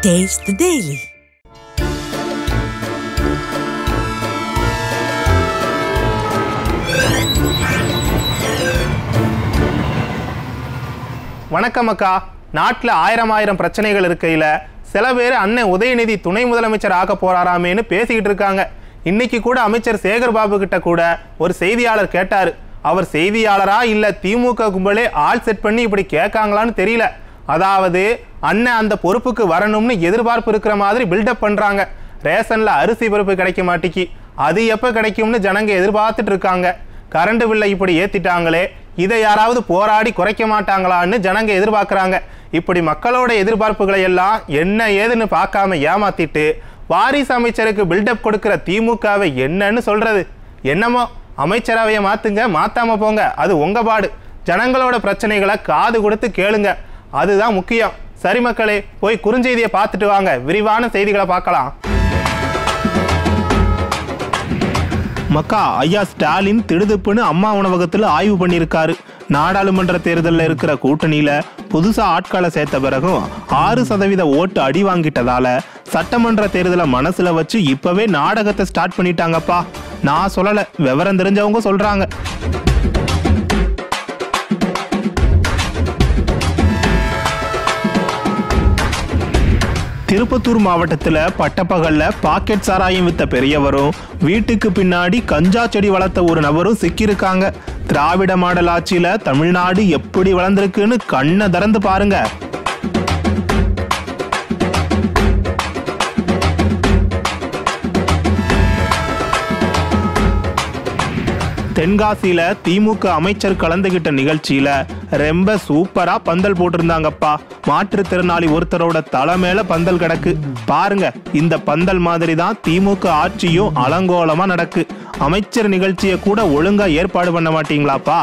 Taste the Daily. வணக்கம் அக்கா. நாட்டில் ஆயிரம் பிரச்சனைகள் இருக்கையில் சில பேர் அண்ணன் உதயநிதி துணை முதலமைச்சர் ஆக போறாராமேன்னு பேசிக்கிட்டு இருக்காங்க. இன்னைக்கு கூட அமைச்சர் சேகர் பாபு கிட்ட கூட ஒரு செய்தியாளர் கேட்டாரு. அவர் செய்தியாளரா இல்ல திமுக கும்பலே ஆள் செட் பண்ணி இப்படி கேட்காங்களான்னு தெரியல. அதாவது அண்ணன் அந்த பொறுப்புக்கு வரணும்னு எதிர்பார்ப்பு இருக்கிற மாதிரி பில்டப் பண்றாங்க. ரேஷன்ல அரிசி பருப்பு கிடைக்க மாட்டேங்கி, அது எப்ப கிடைக்கும்னு ஜனங்க எதிர்பார்த்துட்டு இருக்காங்க. கரண்ட் பில்லை இப்படி ஏத்திட்டாங்களே, இதை யாராவது போராடி குறைக்க மாட்டாங்களான்னு ஜனங்க எதிர்பார்க்குறாங்க. இப்படி மக்களோட எதிர்பார்ப்புகளை எல்லாம் என்ன ஏதுன்னு பார்க்காம ஏமாத்திட்டு வாரிசு அமைச்சருக்கு பில்டப் கொடுக்கிற திமுகவை என்னன்னு சொல்றது? என்னமோ அமைச்சரவையை மாத்துங்க, மாத்தாம போங்க, அது உங்க பாடு. ஜனங்களோட பிரச்சனைகளை காது கொடுத்து கேளுங்க, அதுதான் முக்கியம். சரி மக்களே, போய் குறுஞ்செய்தியை பார்த்துட்டு வாங்க, விரிவான செய்திகளை பார்க்கலாம். மக்கா, ஐயா ஸ்டாலின் திடுதுப்புன்னு அம்மா உணவகத்தில் ஆய்வு பண்ணியிருக்காரு. நாடாளுமன்ற தேர்தலில் இருக்கிற கூட்டணியில புதுசா ஆட்களை சேர்த்த பிறகும் 6% ஓட்டு அடி வாங்கிட்டதால சட்டமன்ற தேர்தலை மனசுல வச்சு இப்பவே நாடகத்தை ஸ்டார்ட் பண்ணிட்டாங்கப்பா. நான் சொல்லல, விவரம் தெரிஞ்சவங்க சொல்றாங்க. திருப்பத்தூர் மாவட்டத்தில் பட்டப்பகல்ல பாக்கெட் சாராயம் வித்த பெரியவரும் வீட்டுக்கு பின்னாடி கஞ்சா செடி வளர்த்த ஒரு நபரும் சிக்கியிருக்காங்க. திராவிட மாடல் ஆட்சியில தமிழ்நாடு எப்படி வளர்ந்துருக்குன்னு கண்ணை திறந்து பாருங்க. தென்காசியில திமுக அமைச்சர் கலந்துகிட்ட நிகழ்ச்சியில ரொம்ப சூப்பரா பந்தல் போட்டிருந்தாங்கப்பா. மாற்றுத்திறனாளி ஒருத்தரோட தலை மேல பந்தல் கிடக்கு பாருங்க. இந்த பந்தல் மாதிரி தான் திமுக ஆட்சியும் அலங்கோலமா நடக்கு. அமைச்சர் நிகழ்ச்சியை கூட ஒழுங்கா ஏற்பாடு பண்ண மாட்டீங்களாப்பா?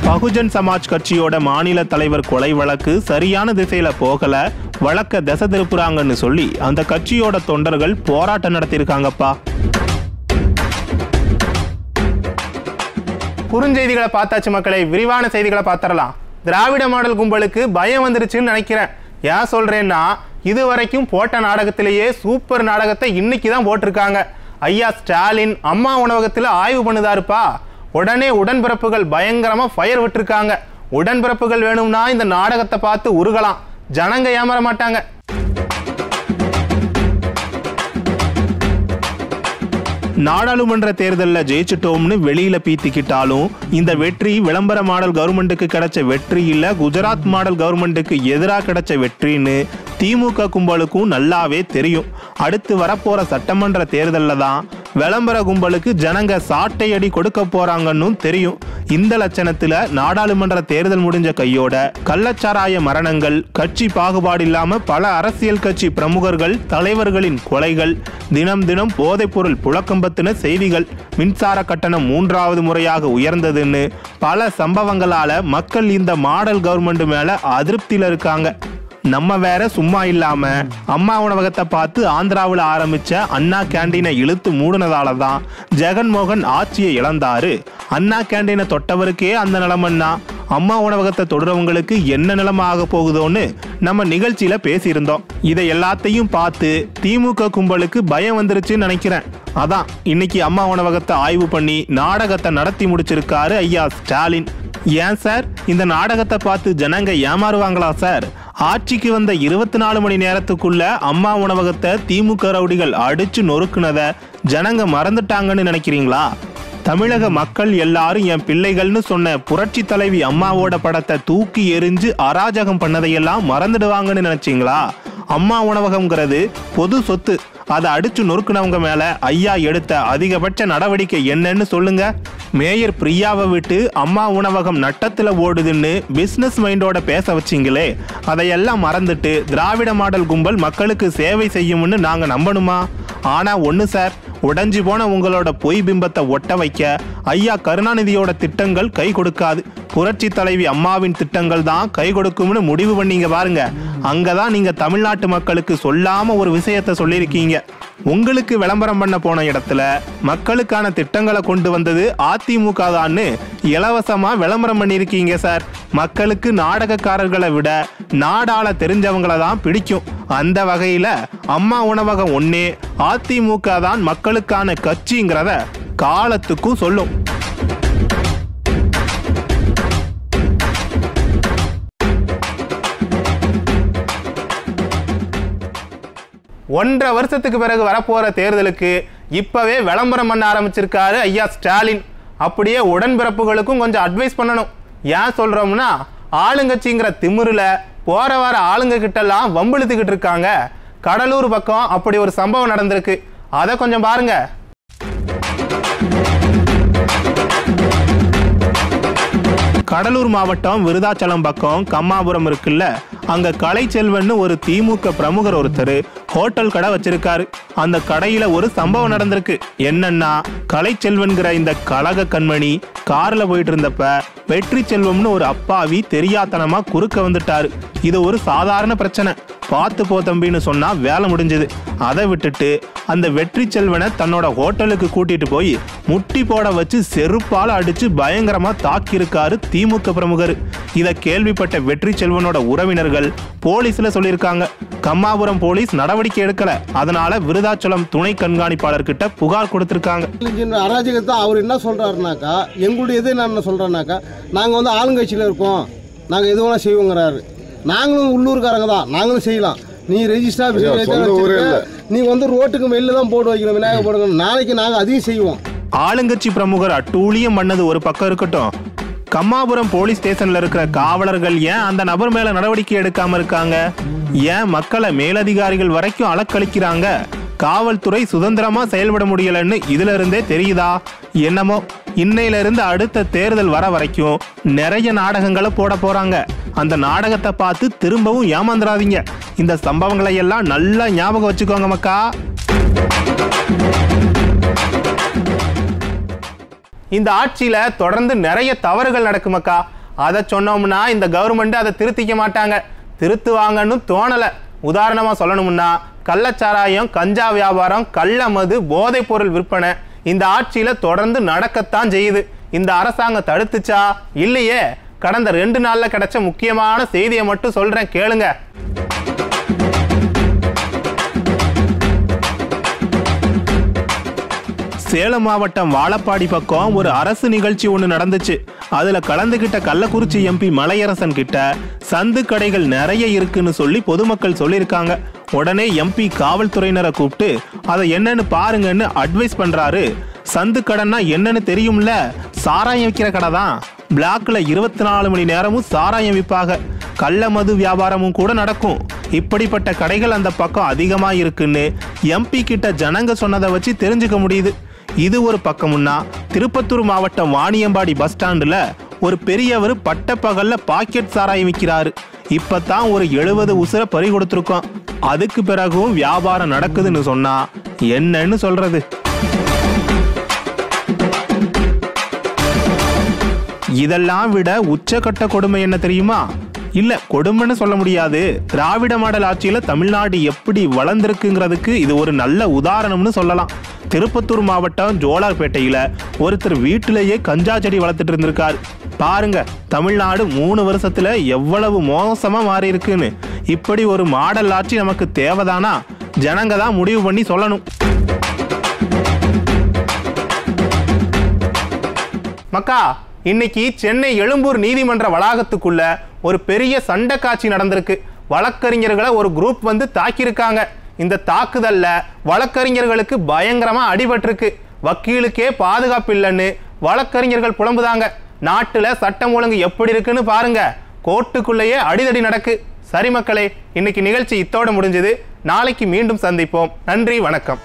பகுஜன் சமாஜ் கட்சியோட மாநில தலைவர் கொலை வழக்கு சரியான திசையில போகல, வழக்க திசை திருப்புறாங்கன்னு சொல்லி அந்த கட்சியோட தொண்டர்கள் போராட்டம் நடத்தியிருக்காங்கப்பா. குறுஞ்செய்திகளை பார்த்தாச்சு மக்களே, விரிவான செய்திகளை பார்த்தரலாம். திராவிட மாடல் கும்பலுக்கு பயம் வந்துருச்சுன்னு நினைக்கிறேன். ஏன் சொல்றேன்னா, இதுவரைக்கும் போட்ட நாடகத்திலேயே சூப்பர் நாடகத்தை இன்னைக்கு தான் போட்டிருக்காங்க. ஐயா ஸ்டாலின் அம்மா உணவகத்தில் ஆய்வு பண்ணுதாருப்பா. உடனே உடன்பிறப்புகள் பயங்கரமா ஃபயர் விட்டுருக்காங்க. உடன்பிறப்புகள் வேணும்னா இந்த நாடகத்தை பார்த்து உருகலாம், ஜனங்க ஏமாற மாட்டாங்க. நாடாளுமன்ற தேர்தலில் ஜெயிச்சிட்டோம்னு வெளியில பீத்திக்கிட்டாலும் இந்த வெற்றி விளம்பர மாடல் கவர்மெண்ட்டுக்கு கிடைச்ச வெற்றி இல்ல, குஜராத் மாடல் கவர்மெண்ட்டுக்கு எதிராக கிடைச்ச வெற்றின்னு திமுக கும்பலுக்கும் நல்லாவே தெரியும். அடுத்து வரப்போற சட்டமன்ற தேர்தலில் தான் விளம்பர கும்பலுக்கு ஜனங்க சாட்டை அடி கொடுக்க போறாங்கன்னு தெரியும். இந்த லட்சணத்துல நாடாளுமன்ற தேர்தல் முடிஞ்ச கையோட கள்ளச்சாராய மரணங்கள், கட்சி பாகுபாடு இல்லாம பல அரசியல் கட்சி பிரமுகர்கள் தலைவர்களின் கொலைகள், தினம் தினம் போதைப் பொருள் புழக்கம்பத்தின செய்திகள், மின்சார கட்டணம் 3வது முறையாக உயர்ந்ததுன்னு பல சம்பவங்களால மக்கள் இந்த மாடல் கவர்மெண்ட் மேல அதிருப்தியில இருக்காங்க. நம்ம வேற சும்மா இல்லாம அம்மா உணவகத்தை பார்த்து ஆந்திராவில் ஆரம்பிச்ச அண்ணா கேண்டீனை இழுத்து மூடினதால தான் ஜெகன்மோகன் ஆட்சியை இழந்தாரு. அண்ணா கேண்டீனை தொட்டவருக்கே அந்த நிலைமைன்னா அம்மா உணவகத்தை தொடுறவங்களுக்கு என்ன நிலைமை ஆக போகுதோன்னு நம்ம நிகழ்ச்சியில பேசியிருந்தோம். இதை எல்லாத்தையும் பார்த்து திமுக கும்பலுக்கு பயம் வந்துருச்சுன்னு நினைக்கிறேன். அதான் இன்னைக்கு அம்மா உணவகத்தை ஆய்வு பண்ணி நாடகத்தை நடத்தி முடிச்சிருக்காரு ஐயா ஸ்டாலின். ஏன் சார், இந்த நாடகத்தை பார்த்து ஜனங்க ஏமாறுவாங்களா சார்? ஆட்சிக்கு வந்த 24 மணி நேரத்துக்குள்ள அம்மா உணவகத்தை திமுக ரவுடிகள் அடிச்சு நொறுக்குனத ஜனங்க மறந்துட்டாங்கன்னு நினைக்கிறீங்களா? தமிழக மக்கள் எல்லாரும் என் பிள்ளைகள்னு சொன்ன புரட்சி தலைவி அம்மாவோட படத்தை தூக்கி எரிஞ்சு அராஜகம் பண்ணதையெல்லாம் மறந்துடுவாங்கன்னு நினைச்சீங்களா? அம்மா உணவகம்ங்கிறது பொது சொத்து. அதை அடிச்சு நொறுக்குனவங்க மேல ஐயா எடுத்த அதிகபட்ச நடவடிக்கை என்னன்னு சொல்லுங்க. மேயர் பிரியாவை விட்டு அம்மா உணவகம் நட்டத்துல ஓடுதுன்னு பிசினஸ் மைண்டோட பேச வச்சிங்களே, அதையெல்லாம் மறந்துட்டு திராவிட மாடல் கும்பல் மக்களுக்கு சேவை செய்யும்னு நாங்க நம்பணுமா? ஆனா ஒண்ணு சார், உடைஞ்சு போன உங்களோட பொய் பிம்பத்தை ஒட்ட வைக்க ஐயா கருணாநிதியோட திட்டங்கள் கை கொடுக்காது. புரட்சி தலைவி அம்மாவின் திட்டங்கள் தான் கை கொடுக்கும்னு முடிவு பண்ணீங்க பாருங்க. அங்கதான் நீங்க தமிழ்நாட்டு மக்களுக்கு சொல்லாம ஒரு விஷயத்த சொல்லியிருக்கீங்க. உங்களுக்கு விளம்பரம் பண்ண போன இடத்துல மக்களுக்கான திட்டங்களை கொண்டு வந்தது அதிமுக தான்னு இலவசமா விளம்பரம் பண்ணியிருக்கீங்க சார். மக்களுக்கு நாடகக்காரர்களை விட நாடாள தெரிஞ்சவங்களை தான் பிடிக்கும். அந்த வகையில அம்மா உணவகம் ஒன்னே அதிமுக தான் மக்களுக்கான கட்சிங்கிறத காலத்துக்கும் சொல்லும். ஒன்றரை வருஷத்துக்கு பிறகு வரப்போற தேர்தலுக்கு இப்பவே விளம்பரம் பண்ண ஆரம்பிச்சிருக்காரு ஐயா ஸ்டாலின். அப்படியே உடன்பிறப்புகளுக்கும் கொஞ்சம் அட்வைஸ் பண்ணணும். ஏன் சொல்றோம்னா, ஆளுங்கட்சிங்கிற திமிருல போற வர ஆளுங்க கிட்டலாம் வம்பிழுத்துக்கிட்டு இருக்காங்க. கடலூர் பக்கம் அப்படி ஒரு சம்பவம் நடந்திருக்கு. அதை கொஞ்சம் பாருங்க. கடலூர் மாவட்டம் விருதாச்சலம் பக்கம் கம்மாபுரம் இருக்குல்ல, அங்க கலைச்செல்வன் ஒரு திமுக பிரமுகர் ஒருத்தர் ஹோட்டல் கடை வச்சிருக்காரு. அந்த கடையில ஒரு சம்பவம் நடந்திருக்கு. என்னன்னா, கலைச்செல்வன்கிற இந்த கழக கண்மணி கார்ல போயிட்டு இருந்தப்ப வெற்றி செல்வம்னு ஒரு அப்பாவி தெரியாத்தனமா குறுக்க வந்துட்டாரு. இது ஒரு சாதாரண பிரச்சனை, பார்த்து போ தம்பின்னு சொன்னா வேலை முடிஞ்சது. அதை விட்டுட்டு அந்த வெற்றி செல்வனை தன்னோட ஹோட்டலுக்கு கூட்டிட்டு போய் முட்டி போட வச்சு செருப்பால அடிச்சு பயங்கரமா தாக்கி இருக்காரு திமுக பிரமுகர். இதை கேள்விப்பட்ட வெற்றி செல்வனோட உறவினர்கள் போலீஸ்ல சொல்லியிருக்காங்க. கம்மாபுரம் போலீஸ் நடவடிக்கை எடுக்கல. அதனால விருதாச்சலம் துணை கண்காணிப்பாளர் கிட்ட புகார் கொடுத்திருக்காங்க. அராஜகத்தை அவர் என்ன சொல்றாருனாக்கா, எங்களுடைய எது என்ன சொல்றோம்னாக்கா, நாங்க வந்து ஆளுங்கட்சியில இருக்கோம், நாங்க எது வேணா செய்வோங்கிறாரு. நாங்களும் உள்ளூர்காரங்க தான், நாங்களும் செய்யலாம். நீ ரெஜிஸ்டர் நீ வந்து ரோட்டுக்கு வெளில தான் போட்டு வைக்கணும், விநாயகர் போடுங்க, நாளைக்கு நாங்க அதையும் செய்வோம். ஆளுங்கட்சி பிரமுகர் அட்டூழியம் பண்ணது ஒரு பக்கம் இருக்கட்டும், கம்மாபுரம் போலீஸ் ஸ்டேஷன்ல இருக்கிற காவலர்கள் ஏன் அந்த நபர் மேல நடவடிக்கை எடுக்காம இருக்காங்க? ஏன் மக்களை மேலதிகாரிகள் வரைக்கும் அலக்களிக்கிறாங்க? காவல்துறை சுதந்திரமா செயல்பட முடியலன்னு இதுல இருந்தே தெரியுதா? என்னமோ, இன்னையில இருந்து அடுத்த தேர்தல் வர வரைக்கும் நிறைய நாடகங்களை போட போறாங்க. அந்த நாடகத்தை பார்த்து திரும்பவும் ஏமாந்துடாதீங்க. இந்த சம்பவங்களை எல்லாம் நல்லா ஞாபகம் வச்சுக்கோங்க மக்கா. இந்த ஆட்சியில தொடர்ந்து நிறைய தவறுகள் நடக்குமக்கா. அதை சொன்னோம்னா இந்த கவர்மெண்ட் அதை திருத்திக்க மாட்டாங்க. திருத்துவாங்கன்னு தோணல. உதாரணமா சொல்லணும்னா, கள்ளச்சாராயம், கஞ்சா வியாபாரம், கள்ள மது, போதைப் பொருள் விற்பனை இந்த ஆட்சியில தொடர்ந்து நடக்கத்தான் செய்யுது. இந்த அரசாங்கம் தடுத்துச்சா? இல்லையே. கடந்த 2 நாள்ல கிடைச்ச முக்கியமான செய்தியை மட்டும் சொல்றேன், கேளுங்க. சேலம் மாவட்டம் வாழப்பாடி பக்கம் ஒரு அரசு நிகழ்ச்சி ஒன்று நடந்துச்சு. அதுல கலந்துகிட்ட கள்ளக்குறிச்சி எம்பி மலையரசன் கிட்ட சந்து கடைகள் நிறைய இருக்குன்னு சொல்லி பொதுமக்கள் சொல்லியிருக்காங்க. உடனே எம்பி காவல்துறையினரை கூப்பிட்டு அதை என்னன்னு பாருங்கன்னு அட்வைஸ் பண்றாரு. சந்து கடைன்னா என்னன்னு தெரியும்ல, சாராயம் விற்கிற கடை தான். பிளாக்ல 24 மணி நேரமும் சாராயம் விற்பாங்க. கள்ள மது வியாபாரமும் கூட நடக்கும். இப்படிப்பட்ட கடைகள் அந்த பக்கம் அதிகமா இருக்குன்னு எம்பி கிட்ட ஜனங்க சொன்னதை வச்சு தெரிஞ்சுக்க முடியுது. இது ஒரு பக்கம்னா, திருப்பத்தூர் மாவட்டம் வாணியம்பாடி பஸ் ஸ்டாண்டுல ஒரு பெரியவர் பட்டப்பகல்ல பாக்கெட் சாராயம் விற்கிறாரு. இப்பதான் ஒரு 70 உசுர பறி கொடுத்துருக்கோம். அதுக்கு பிறகும் வியாபாரம் நடக்குதுன்னு சொன்னா என்னன்னு சொல்றது? இதெல்லாம் விட உச்சக்கட்ட கொடுமை என்ன தெரியுமா? இல்ல, கொடுமைன்னு சொல்ல முடியாது. திராவிட மாடல் ஆட்சியில தமிழ்நாடு எப்படி வளர்ந்திருக்குங்கிறதுக்கு இது ஒரு நல்ல உதாரணம்னு சொல்லலாம். திருப்பத்தூர் மாவட்டம் ஜோலார்பேட்டையில ஒருத்தர் வீட்டிலேயே கஞ்சா செடி வளர்த்துட்டு இருந்திருக்காரு. பாருங்க, தமிழ்நாடு 3 வருஷத்துல எவ்வளவு மோசமா மாறி இருக்குன்னு. இப்படி ஒரு மாடல் ஆட்சி நமக்கு தேவைதானா? ஜனங்க தான் முடிவு பண்ணி சொல்லணும். மக்கா, இன்னைக்கு சென்னை எழும்பூர் நீதிமன்ற வளாகத்துக்குள்ள ஒரு பெரிய சண்டை காட்சி நடந்திருக்கு. வழக்கறிஞர்களை ஒரு குரூப் வந்து தாக்கியிருக்காங்க. இந்த தாக்குதல்ல வழக்கறிஞர்களுக்கு பயங்கரமா அடிபட்டிருக்கு. வக்கீலுக்கே பாதுகாப்பு இல்லைன்னு வழக்கறிஞர்கள் புலம்புதாங்க. நாட்டுல சட்டம் ஒழுங்கு எப்படி இருக்குன்னு பாருங்க. கோர்ட்டுக்குள்ளேயே அடிதடி நடக்கு. சரி மக்களே, இன்னைக்கு நிகழ்ச்சி இத்தோட முடிஞ்சது. நாளைக்கு மீண்டும் சந்திப்போம். நன்றி, வணக்கம்.